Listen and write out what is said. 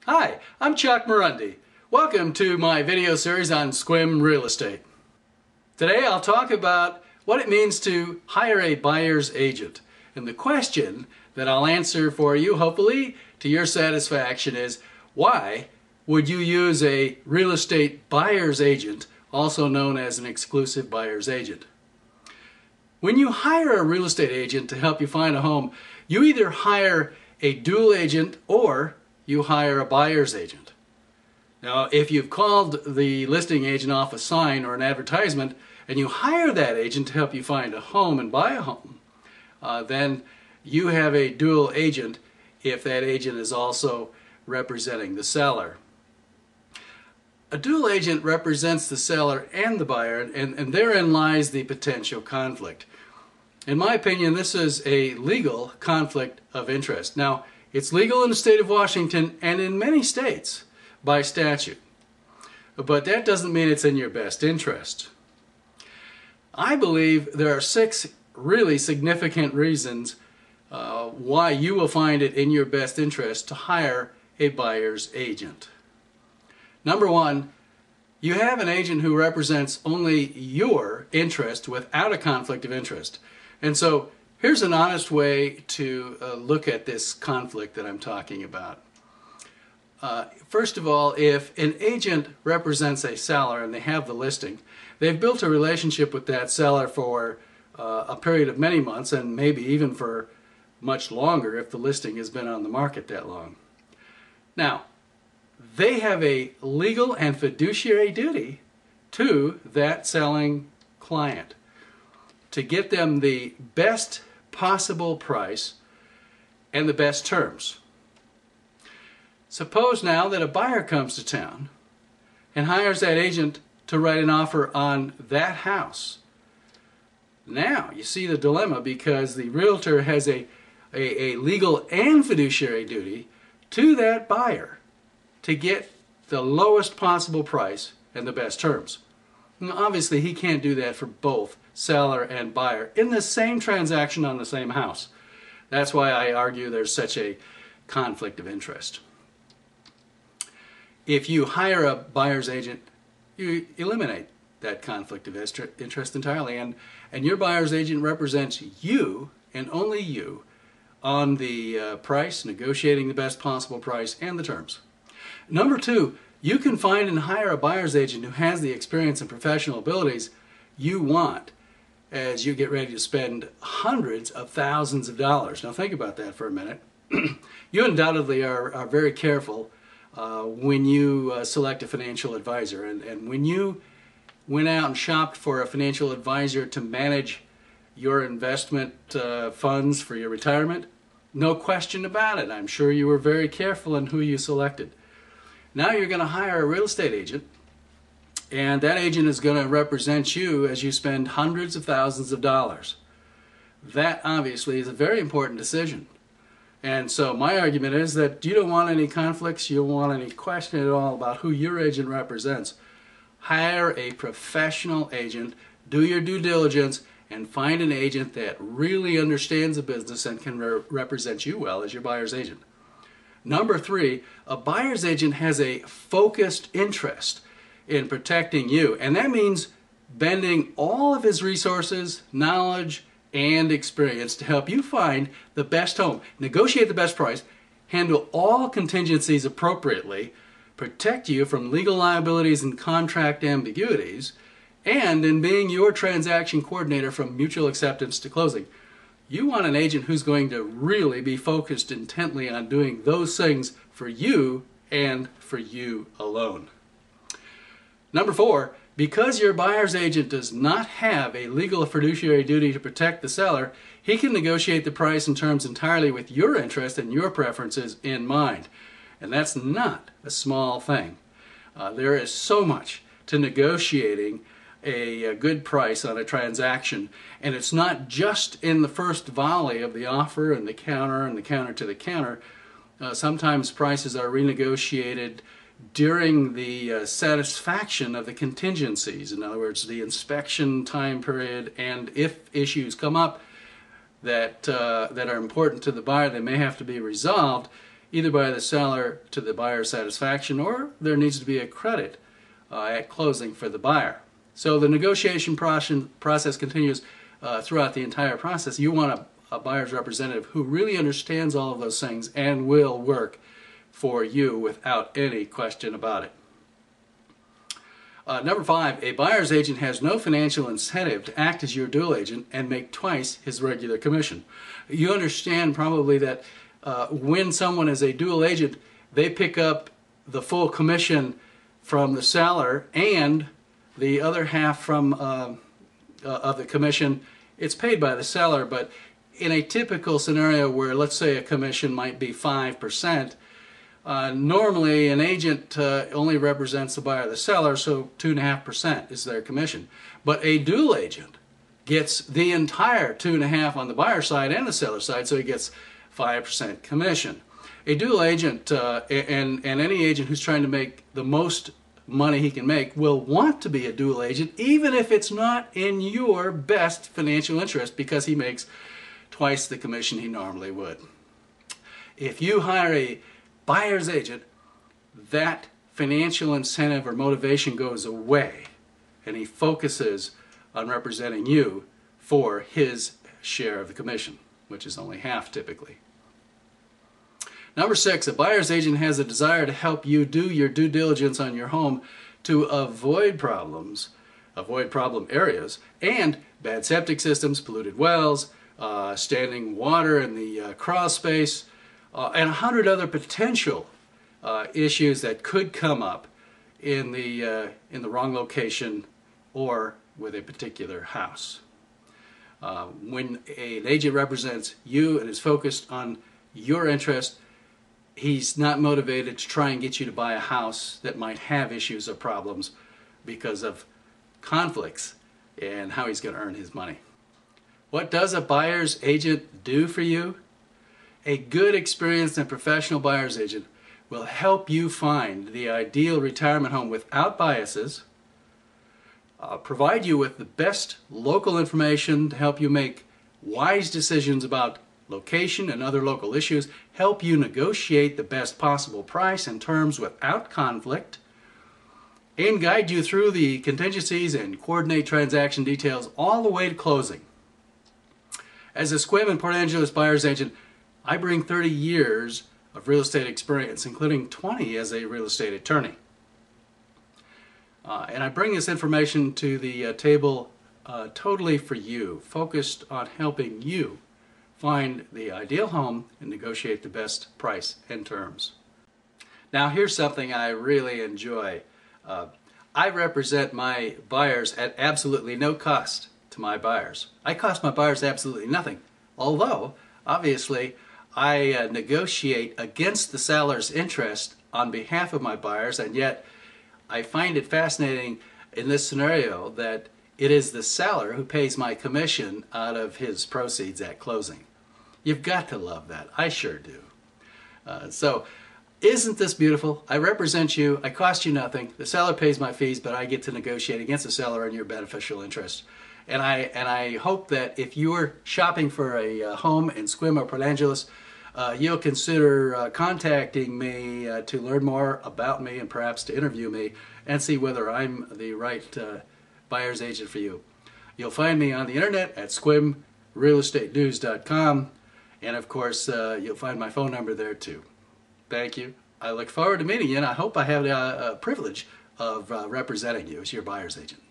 Hi, I'm Chuck Marundi. Welcome to my video series on Sequim real estate. Today I'll talk about what it means to hire a buyer's agent. And the question that I'll answer for you, hopefully to your satisfaction, is why would you use a real estate buyer's agent, also known as an exclusive buyer's agent? When you hire a real estate agent to help you find a home, you either hire a dual agent or you hire a buyer's agent. Now, if you've called the listing agent off a sign or an advertisement and you hire that agent to help you find a home and buy a home, then you have a dual agent if that agent is also representing the seller. A dual agent represents the seller and the buyer, and therein lies the potential conflict. In my opinion, this is a legal conflict of interest. Now, it's legal in the state of Washington and in many states by statute, but that doesn't mean it's in your best interest. I believe there are 6 really significant reasons why you will find it in your best interest to hire a buyer's agent. Number 1, you have an agent who represents only your interest without a conflict of interest. And so here's an honest way to look at this conflict that I'm talking about. First of all, if an agent represents a seller and they have the listing, they've built a relationship with that seller for a period of many months, and maybe even for much longer if the listing has been on the market that long. Now, they have a legal and fiduciary duty to that selling client to get them the best possible price and the best terms. Suppose now that a buyer comes to town and hires that agent to write an offer on that house. Now you see the dilemma, because the realtor has a legal and fiduciary duty to that buyer to get the lowest possible price and the best terms. Now, obviously he can't do that for both seller and buyer in the same transaction on the same house. That's why I argue there's such a conflict of interest. If you hire a buyer's agent, you eliminate that conflict of interest entirely, and your buyer's agent represents you and only you on the price, negotiating the best possible price and the terms. Number 2, you can find and hire a buyer's agent who has the experience and professional abilities you want as you get ready to spend hundreds of thousands of dollars. Now think about that for a minute. You undoubtedly are very careful when you select a financial advisor, and when you went out and shopped for a financial advisor to manage your investment funds for your retirement, no question about it, I'm sure you were very careful in who you selected. Now you're going to hire a real estate agent, and that agent is going to represent you as you spend hundreds of thousands of dollars. That obviously is a very important decision. And so my argument is that you don't want any conflicts, you don't want any question at all about who your agent represents. Hire a professional agent, do your due diligence, and find an agent that really understands the business and can represent you well as your buyer's agent. Number 3, a buyer's agent has a focused interest in protecting you, and that means bending all of his resources, knowledge, and experience to help you find the best home, negotiate the best price, handle all contingencies appropriately, protect you from legal liabilities and contract ambiguities, and in being your transaction coordinator from mutual acceptance to closing. You want an agent who's going to really be focused intently on doing those things for you and for you alone. Number 4, because your buyer's agent does not have a legal or fiduciary duty to protect the seller, he can negotiate the price and terms entirely with your interest and your preferences in mind. And that's not a small thing. There is so much to negotiating a good price on a transaction, and it's not just in the first volley of the offer and the counter to the counter. Sometimes prices are renegotiated during the satisfaction of the contingencies. In other words, the inspection time period, and if issues come up that are important to the buyer, they may have to be resolved. either by the seller to the buyer's satisfaction, or there needs to be a credit at closing for the buyer. So the negotiation process continues throughout the entire process. You want a buyer's representative who really understands all of those things and will work for you without any question about it. Number 5, a buyer's agent has no financial incentive to act as your dual agent and make twice his regular commission. You understand probably that when someone is a dual agent, they pick up the full commission from the seller and the other half from of the commission. It's paid by the seller, but in a typical scenario where, let's say, a commission might be 5%, normally an agent only represents the buyer or the seller, so 2.5% is their commission. But a dual agent gets the entire 2.5% on the buyer side and the seller side, so he gets 5% commission. A dual agent and any agent who's trying to make the most money he can make will want to be a dual agent, even if it's not in your best financial interest, because he makes twice the commission he normally would. If you hire a buyer's agent, that financial incentive or motivation goes away, and he focuses on representing you for his share of the commission, which is only half typically. Number 6, a buyer's agent has a desire to help you do your due diligence on your home to avoid problems, avoid problem areas, and bad septic systems, polluted wells, standing water in the crawl space, and 100 other potential issues that could come up in the wrong location or with a particular house. When an agent represents you and is focused on your interest, he's not motivated to try and get you to buy a house that might have issues or problems because of conflicts and how he's going to earn his money. What does a buyer's agent do for you? A good, experienced, and professional buyer's agent will help you find the ideal retirement home without biases, provide you with the best local information to help you make wise decisions about location and other local issues, help you negotiate the best possible price and terms without conflict, and guide you through the contingencies and coordinate transaction details all the way to closing. As a Sequim and Port Angeles buyer's agent, I bring 30 years of real estate experience, including 20 as a real estate attorney. And I bring this information to the table totally for you, focused on helping you find the ideal home and negotiate the best price and terms. Now here's something I really enjoy. I represent my buyers at absolutely no cost to my buyers. I cost my buyers absolutely nothing, although obviously I negotiate against the seller's interest on behalf of my buyers, and yet I find it fascinating in this scenario that it is the seller who pays my commission out of his proceeds at closing. You've got to love that. I sure do. So isn't this beautiful? I represent you. I cost you nothing. The seller pays my fees, but I get to negotiate against the seller in your beneficial interest. And I hope that if you're shopping for a home in Sequim or Port Angeles, you'll consider contacting me to learn more about me and perhaps to interview me and see whether I'm the right buyer's agent for you. You'll find me on the internet at sequimrealestatenews.com, and of course you'll find my phone number there too. Thank you. I look forward to meeting you, and I hope I have the privilege of representing you as your buyer's agent.